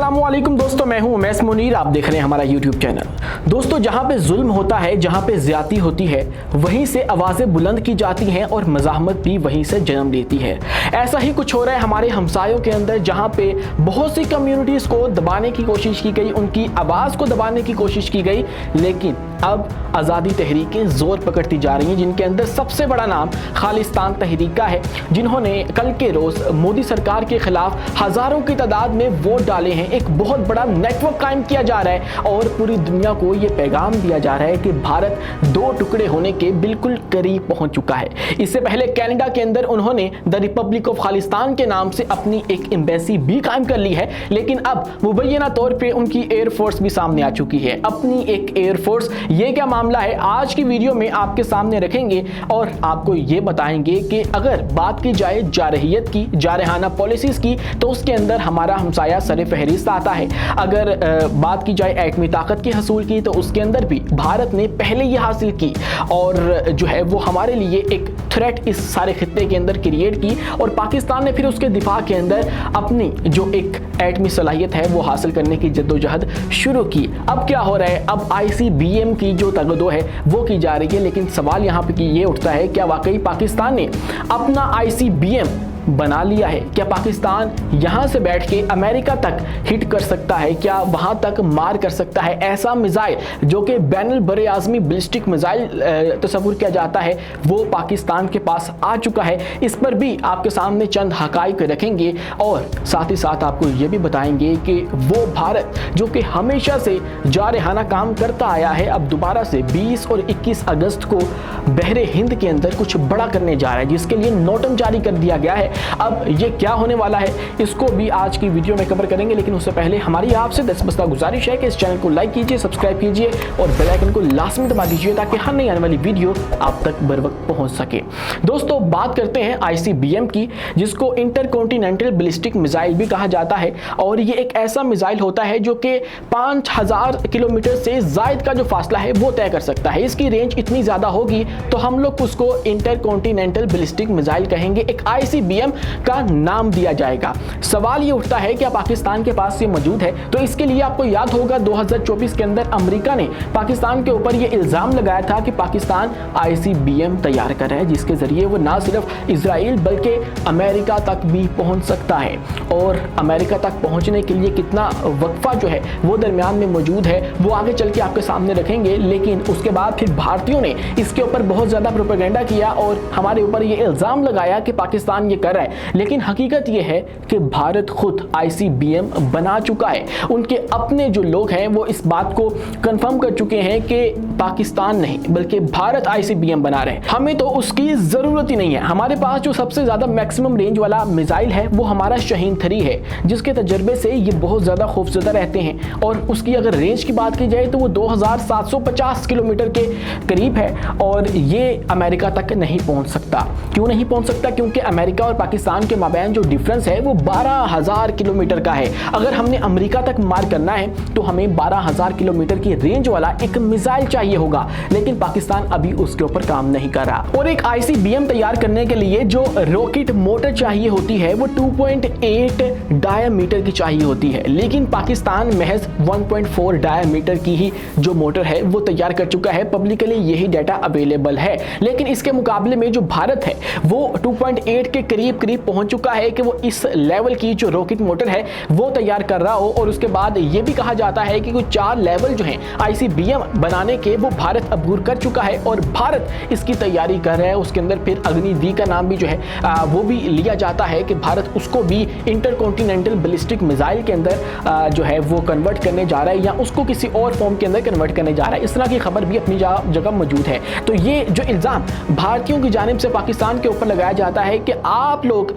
अस्सलामुअलैकुम दोस्तों, मैं हूं उमैस मुनीर। आप देख रहे हैं हमारा YouTube चैनल। दोस्तों, जहां पे जुल्म होता है, जहां पे ज्यादती होती है, वहीं से आवाजें बुलंद की जाती हैं और मज़ाहमत भी वहीं से जन्म लेती है। ऐसा ही कुछ हो रहा है हमारे हमसायों के अंदर, जहां पे बहुत सी कम्युनिटीज़ को दबाने की कोशिश की गई, उनकी आवाज़ को दबाने की कोशिश की गई, लेकिन अब आज़ादी तहरीकें ज़ोर पकड़ती जा रही हैं, जिनके अंदर सबसे बड़ा नाम खालिस्तान तहरीक का है, जिन्होंने कल के रोज़ मोदी सरकार के खिलाफ हज़ारों की तादाद में वोट डाले हैं। एक बहुत बड़ा नेटवर्क कायम किया जा रहा है और पूरी दुनिया को ये पैगाम दिया जा रहा है कि भारत दो टुकड़े होने के बिल्कुल करीब पहुंच चुका है। इससे पहले कनाडा के अंदर उन्होंने द रिपब्लिक ऑफ खालिस्तान के नाम से अपनी एक एम्बेसी भी कायम कर ली है, लेकिन अब मुबैना तौर पे उनकी एयरफोर्स भी सामने आ चुकी है, अपनी एक एयरफोर्स। ये क्या मामला है, आज की वीडियो में आपके सामने रखेंगे और आपको ये बताएंगे कि अगर बात की जाए जारहियत की, जारहाना पॉलिसीज की, तो उसके अंदर हमारा हमसाया सर फहरिस्त आता है। अगर बात की जाए एटमी ताकत की हसूल की, तो उसके अंदर भी भारत ने पहले ये हासिल की और जो है वो हमारे लिए एक थ्रेट इस सारे खित्ते के अंदर क्रिएट की, और पाकिस्तान ने फिर उसके दिफा के अंदर अपनी जो एक एटमी सलाहियत है वो हासिल करने की जद्दोजहद शुरू की। अब क्या हो रहा है, अब ICBM की जो तगदो है वो की जा रही है, लेकिन सवाल यहाँ पे ये उठता है, क्या वाकई पाकिस्तान ने अपना ICBM बना लिया है? क्या पाकिस्तान यहाँ से बैठ के अमेरिका तक हिट कर सकता है? क्या वहाँ तक मार कर सकता है? ऐसा मिसाइल जो कि बैनुल बरे आज़मी बैलिस्टिक मिसाइल तस्वुर किया जाता है, वो पाकिस्तान के पास आ चुका है। इस पर भी आपके सामने चंद हकाइक रखेंगे और साथ ही साथ आपको ये भी बताएंगे कि वो भारत जो कि हमेशा से जारहाना काम करता आया है, अब दोबारा से 20 और 21 अगस्त को बहरे हिंद के अंदर कुछ बड़ा करने जा रहा है, जिसके लिए नोटम जारी कर दिया गया है। अब ये क्या होने वाला है, इसको भी आज की वीडियो में कवर करेंगे, लेकिन उससे पहले हमारी आपसे दस्तबस्ता गुजारिश है कि इस चैनल को लाइक कीजिए, सब्सक्राइब कीजिए और बेल आइकन को लाजमी दबा दीजिए ताकि हर नई आने वाली वीडियो आप तक बर वक्त पहुंच सके। दोस्तों, बात करते हैं ICBM की, जिसको इंटरकॉन्टिनेंटल बैलिस्टिक मिसाइल भी कहा जाता है, और ये एक ऐसा मिसाइल होता है जो कि 5000 किलोमीटर से जायद का जो फासला है वो तय कर सकता है। इसकी रेंज इतनी ज्यादा होगी तो हम लोग उसको इंटरकॉन्टिनेंटल बैलिस्टिक मिसाइल कहेंगे, एक ICBM का नाम दिया जाएगा। सवाल ये उठता है कि पाकिस्तान के पास ये मौजूद है, तो इसके लिए आपको याद होगा 2024 के अंदर अमेरिका ने पाकिस्तान के ऊपर ये इल्जाम लगाया था कि पाकिस्तान ICBM तैयार कर रहा है, जिसके जरिए वो ना सिर्फ इजराइल बल्कि अमेरिका तक भी पहुंच सकता है। और अमेरिका तक पहुंचने के लिए कितना वक्फा जो है वो दरमियान में मौजूद है, वो आगे चल के आपके सामने रखेंगे। लेकिन उसके बाद फिर भारतीयों ने इसके ऊपर बहुत ज्यादा प्रोपेगेंडा किया और हमारे ऊपर ये इल्जाम लगाया कि पाकिस्तान ये कर रहा है, लेकिन हकीकत यह है कि भारत खुद ICBM बना चुका है। उनके अपने जो लोग हैं वो इस बात को कंफर्म कर चुके हैं कि पाकिस्तान नहीं बल्कि भारत ICBM बना रहे हैं। हमें तो उसकी जरूरत ही नहीं है। हमारे पास जो सबसे ज्यादा मैक्सिमम रेंज वाला मिसाइल है वो हमारा शाहीन 3 है, जिसके तजर्बे से ये बहुत ज्यादा खौफजदा रहते हैं, और उसकी अगर रेंज की बात की जाए तो वो 2750 किलोमीटर के करीब है, और ये अमेरिका तक नहीं पहुंच सकता। क्यों नहीं पहुंच सकता? क्योंकि अमेरिका और पाकिस्तान के माबैन जो डिफरेंस है वो 12000 किलोमीटर का है। अगर हमने अमेरिका तक मार करना है तो हमें 12000 किलोमीटर की रेंज वाला एक मिसाइल चाहिए होगा, लेकिन पाकिस्तान अभी उसके ऊपर काम नहीं कर रहा। और एक ICBM तैयार करने के लिए जो रॉकेट मोटर चाहिए होती है वो 2.8 डायामीटर की चाहिए होती है, लेकिन पाकिस्तान महज 1.4 डायामीटर की ही जो मोटर है वो तैयार कर चुका है। पब्लिकली यही डाटा अवेलेबल है, लेकिन इसके मुकाबले में जो भारत है वो 2.8 के करीब पहुंच चुका है कि वो इस लेवल की जो रॉकेट मोटर है वो तैयार कर रहा हो। और उसके बाद ये भी कहा जाता है कि कुछ 4 लेवल जो हैं ICBM बनाने के वो भारत अबूर कर चुका है और भारत इसकी तैयारी कर रहा है। उसके अंदर फिर अग्नि-V का नाम भी जो है वो भी लिया जाता है कि भारत उसको भी इंटरकॉन्टिनेंटल बैलिस्टिक मिसाइल के अंदर जो है वो कन्वर्ट करने जा रहा है, या उसको किसी और फॉर्म के अंदर कन्वर्ट करने जा रहा है। इस तरह की खबर भी अपनी जगह मौजूद है। तो ये जो इल्जाम भारतीयों की जानिब से पाकिस्तान के ऊपर लगाया जाता है कि आप लोग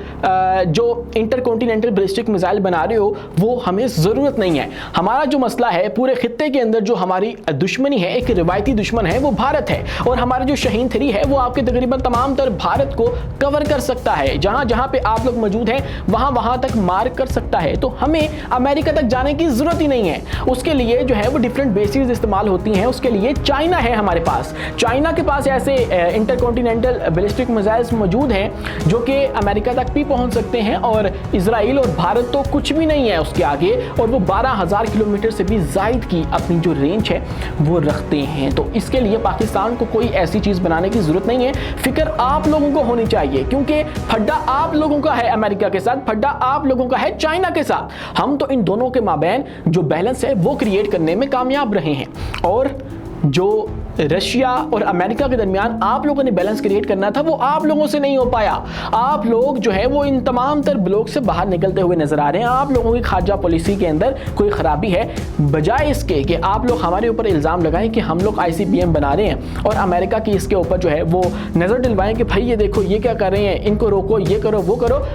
जो इंटरकॉन्टिनेंटल बैलिस्टिक मिसाइल बना रहे हो वो हमें ज़रूरत नहीं है। हमारा जो मसला है पूरे खित्ते के अंदर जो हमारी दुश्मनी है, एक रिवायती दुश्मन है वो भारत है, और हमारा जो शाहीन 3 है वो आपके तकरीबन तमाम तर भारत को कवर कर सकता है। जहां जहां पे आप लोग मौजूद हैं वहां वहां तक मार कर सकता है, तो हमें अमेरिका तक जाने की ज़रूरत ही नहीं है। उसके लिए जो है वो डिफरेंट बेसिस इस्तेमाल होती हैं। उसके लिए चाइना है हमारे पास, चाइना के पास ऐसे इंटरकॉन्टिनेंटल बैलिस्टिक मिसाइल्स मौजूद हैं जो कि अमेरिका तक भी पहुंच सकते हैं और इजराइल और भारत तो कुछ भी नहीं है उसके आगे, और वो 12,000 किलोमीटर से भी ज़ायद की अपनी जो रेंज है वो रखते हैं। तो इसके लिए पाकिस्तान को कोई ऐसी चीज़ बनाने की ज़रूरत नहीं है, फिक्र आप लोगों को होनी चाहिए, क्योंकि फड्डा आप लोगों का है अमेरिका के साथ, फड्डा आप लोगों का है चाइना के साथ। हम तो इन दोनों के माबैन जो बैलेंस है वो क्रिएट करने में कामयाब रहे हैं, और जो रशिया और अमेरिका के दरमियान आप लोगों ने बैलेंस क्रिएट करना था वो आप लोगों से नहीं हो पाया। आप लोग जो है वो इन तमाम तर ब्लॉक से बाहर निकलते हुए नजर आ रहे हैं। आप लोगों की खारजा पॉलिसी के अंदर कोई खराबी है, बजाय इसके कि आप लोग हमारे ऊपर इल्ज़ाम लगाएं कि हम लोग ICBM बना रहे हैं और अमेरिका की इसके ऊपर जो है वो नज़र दिलवाएं कि भाई ये देखो ये क्या कर रहे हैं, इनको रोको, ये करो वो करो।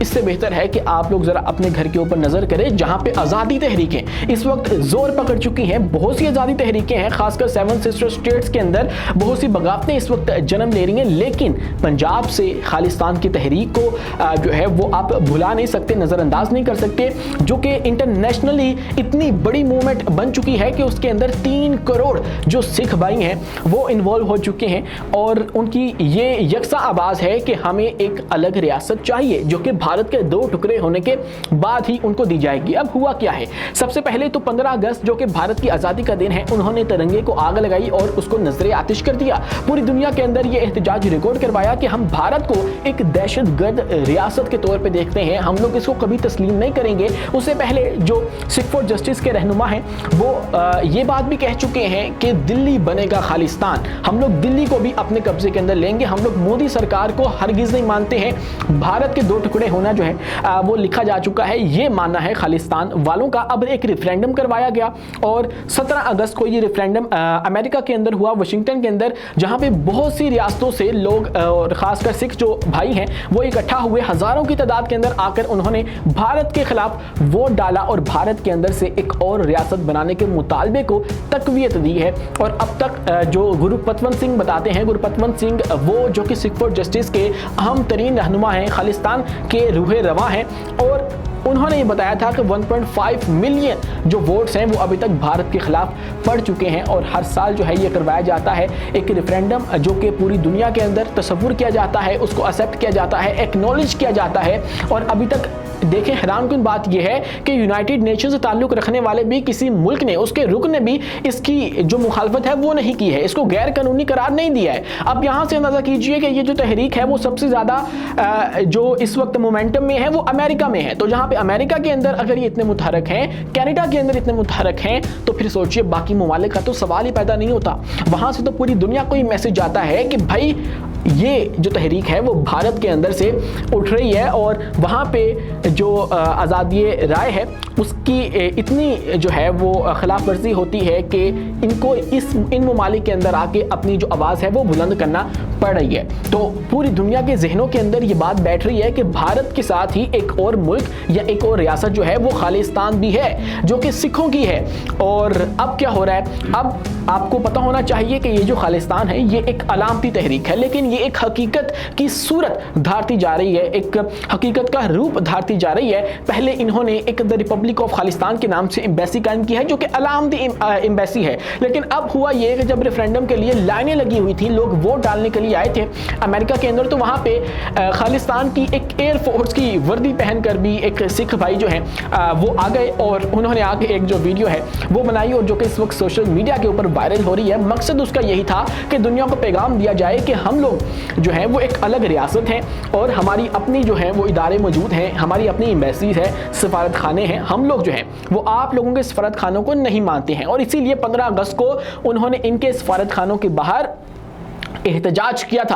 इससे बेहतर है कि आप लोग ज़रा अपने घर के ऊपर नज़र करें, जहाँ पे आज़ादी तहरीकें इस वक्त ज़ोर पकड़ चुकी हैं। बहुत सी आज़ादी तहरीकें हैं, खासकर 7 सिस्टर स्टेट्स के अंदर बहुत सी बगावतें इस वक्त जन्म ले रही हैं, लेकिन पंजाब से खालिस्तान की तहरीक को जो है वो आप भुला नहीं सकते, नज़रअंदाज नहीं कर सकते, जो कि इंटरनेशनली इतनी बड़ी मूवमेंट बन चुकी है कि उसके अंदर 3 करोड़ जो सिख भाई हैं वो इन्वॉल्व हो चुके हैं, और उनकी ये यकसा आवाज़ है कि हमें एक अलग रियासत चाहिए जो कि भारत के 2 टुकड़े होने के बाद ही उनको दी जाएगी। अब हुआ क्या है, सबसे पहले तो 15 अगस्त जो कि भारत की आज़ादी का दिन है, उन्होंने तिरंगे को आग लगाई और उसको नजरे आतिश कर दिया। पूरी दुनिया के अंदर ये एहतजाज रिकॉर्ड करवाया कि हम भारत को एक दहशतगर्द रियासत के तौर पे देखते हैं, हम लोग इसको कभी तस्लीम नहीं करेंगे। उससे पहले जो सिख फॉर जस्टिस के रहनुमा हैं वो ये बात भी कह चुके हैं कि दिल्ली बनेगा खालिस्तान, हम लोग दिल्ली को भी अपने कब्जे के अंदर लेंगे। हम लोग मोदी सरकार को हरगिज नहीं मानते हैं। भारत के 2 टुकड़े होना जो है वो लिखा जा चुका है, ये मानना है खालिस्तान वालों का। अब एक रेफरेंडम करवाया गया और 17 अगस्त को ये रेफरेंडम अमेरिका के अंदर हुआ, वाशिंगटन के अंदर, जहां पे बहुत सी रियासतों से लोग और खासकर सिख जो भाई हैं वो इकट्ठा हुए, हजारों की तादाद के अंदर आकर उन्होंने भारत के खिलाफ वोट डाला और भारत के अंदर से एक और रियासत बनाने के मुतालबे को तकवीयत दी है। और अब तक जो गुरुपतवंत सिंह बताते हैं, गुरुपतवंत सिंह वो जो कि सिख फॉर जस्टिस के अहम तरीन रहनुमा हैं, खालिस्तान के रूहे रवा हैं, और उन्होंने ये बताया था कि 1.5 मिलियन जो वोट्स हैं वो अभी तक भारत के खिलाफ पड़ चुके हैं। और हर साल जो है ये करवाया जाता है एक रेफरेंडम जो कि पूरी दुनिया के अंदर तस्वुर किया जाता है, उसको एक्सेप्ट किया जाता है, एक्नॉलेज किया जाता है। और अभी तक देखें, हैरानकुन बात यह है कि यूनाइटेड नेशन से ताल्लुक रखने वाले भी किसी मुल्क ने, उसके रुकन ने भी इसकी जो मुखालफत है वो नहीं की है, इसको गैर कानूनी करार नहीं दिया है। अब यहाँ से अंदाजा कीजिए कि ये जो तहरीक है वो सबसे ज़्यादा जो इस वक्त मोमेंटम में है वो अमेरिका में है। तो जहाँ पे अमेरिका के अंदर अगर ये इतने मुतहरक हैं, कनाडा के अंदर इतने मुतहरक हैं, तो फिर सोचिए बाकी ममालिक का तो सवाल ही पैदा नहीं होता। वहाँ से तो पूरी दुनिया को ये मैसेज जाता है कि भाई ये जो तहरीक है वो भारत के अंदर से उठ रही है, और वहाँ पे जो आज़ादी राय है उसकी इतनी जो है वो खिलाफ वर्जी होती है कि इनको इन ममालिक के अंदर आके अपनी जो आवाज़ है वो बुलंद करना पड़ रही है। तो पूरी दुनिया के जहनों के अंदर ये बात बैठ रही है कि भारत के साथ ही एक और मुल्क या एक और रियासत जो है वो खालिस्तान भी है, जो कि सिखों की है। और अब क्या हो रहा है, अब आपको पता होना चाहिए कि ये जो खालिस्तान है ये एक अलामती तहरीक है, लेकिन ये एक हकीकत की सूरत धारती जा रही है, एक हकीकत का रूप धारती जा रही है। पहले इन्होंने एक द रिपब्लिक ऑफ खालिस्तान के नाम से एम्बेसी कायम की है जो कि अलामती एम्बेसी है, लेकिन अब हुआ ये कि जब रेफरेंडम के लिए लाइनें लगी हुई थी, लोग वोट डालने के लिए आए थे अमेरिका के अंदर, तो वहाँ पे खालिस्तान की एक एयरफोर्स की वर्दी पहनकर भी एक सिख भाई जो है वो आ गए और उन्होंने आगे एक जो वीडियो है वो बनाई, और जो कि इस वक्त सोशल मीडिया के ऊपर वायरल हो रही है। मकसद उसका यही था कि दुनिया को पैगाम दिया जाए कि हम लोग जो है वो एक अलग रियासत हैं और हमारी अपनी जो है वो इदारे मौजूद हैं, हमारी अपनी एम्बेसीज है, सफारत खाने हैं, हम लोग जो हैं वो आप लोगों के सफारत खानों को नहीं मानते हैं। और इसीलिए 15 अगस्त को उन्होंने इनके सफारत खानों के बाहर एहतजाज किया था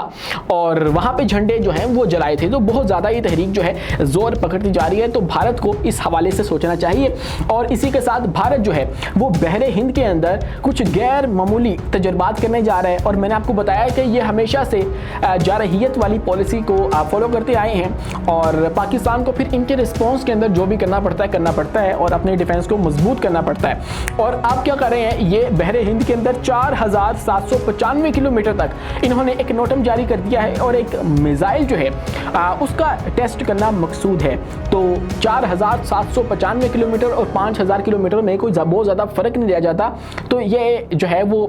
और वहाँ पे झंडे जो हैं वो जलाए थे। तो बहुत ज़्यादा ये तहरीक जो है ज़ोर पकड़ती जा रही है, तो भारत को इस हवाले से सोचना चाहिए। और इसी के साथ भारत जो है वो बहरे हिंद के अंदर कुछ गैर मामूली तजुर्बात करने जा रहा है, और मैंने आपको बताया कि ये हमेशा से जारहियत वाली पॉलिसी को फॉलो करते आए हैं, और पाकिस्तान को फिर इनके रिस्पॉन्स के अंदर जो भी करना पड़ता है और अपने डिफेंस को मजबूत करना पड़ता है। और आप क्या कर रहे हैं, ये बहरे हिंद के अंदर 4795 किलोमीटर तक इन्होंने एक नोटम जारी कर दिया है और एक मिसाइल जो है उसका टेस्ट करना मकसूद है। तो 4795 किलोमीटर और 5000 किलोमीटर में कोई बहुत ज़्यादा फर्क नहीं रह जाता। तो ये जो है वो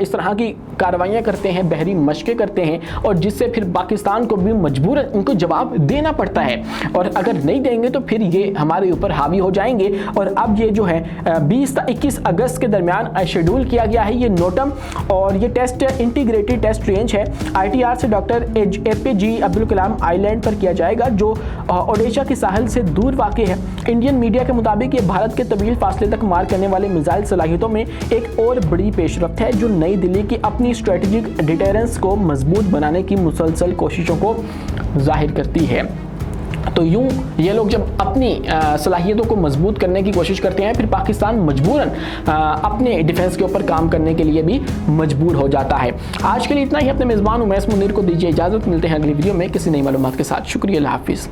इस तरह की कार्रवाइयाँ करते हैं, बहरी मशकें करते हैं, और जिससे फिर पाकिस्तान को भी मजबूरन इनको जवाब देना पड़ता है, और अगर नहीं देंगे तो फिर ये हमारे ऊपर हावी हो जाएंगे। और अब ये जो है 20 से 21 अगस्त के दरमियान शेड्यूल किया गया है ये नोटम, और ये टेस्ट इंटीग्रेटेड टेस्ट रेंज है। ITR से doctor APJ Abdul Kalam island पर किया जाएगा, जो ओडिशा के साहिल से दूर वाक़ है। इंडियन मीडिया के मुताबिक ये भारत के तवील फासले तक मार करने वाले मिसाइल सलाहियतों में एक और बड़ी पेशरफ्त है, जो नई दिल्ली की अपनी स्ट्रेटेजिक डिटेरेंस को मजबूत बनाने की मुसलसल कोशिशों को जाहिर करती है। तो यूं ये लोग जब अपनी सलाहियतों को मजबूत करने की कोशिश करते हैं, फिर पाकिस्तान मजबूरन अपने डिफेंस के ऊपर काम करने के लिए भी मजबूर हो जाता है। आज के लिए इतना ही। अपने मेज़बान उमैस मुनीर को दीजिए इजाज़त। मिलते हैं अगली वीडियो में किसी नई मालूमात के साथ। शुक्रिया, अल्लाह हाफिज़।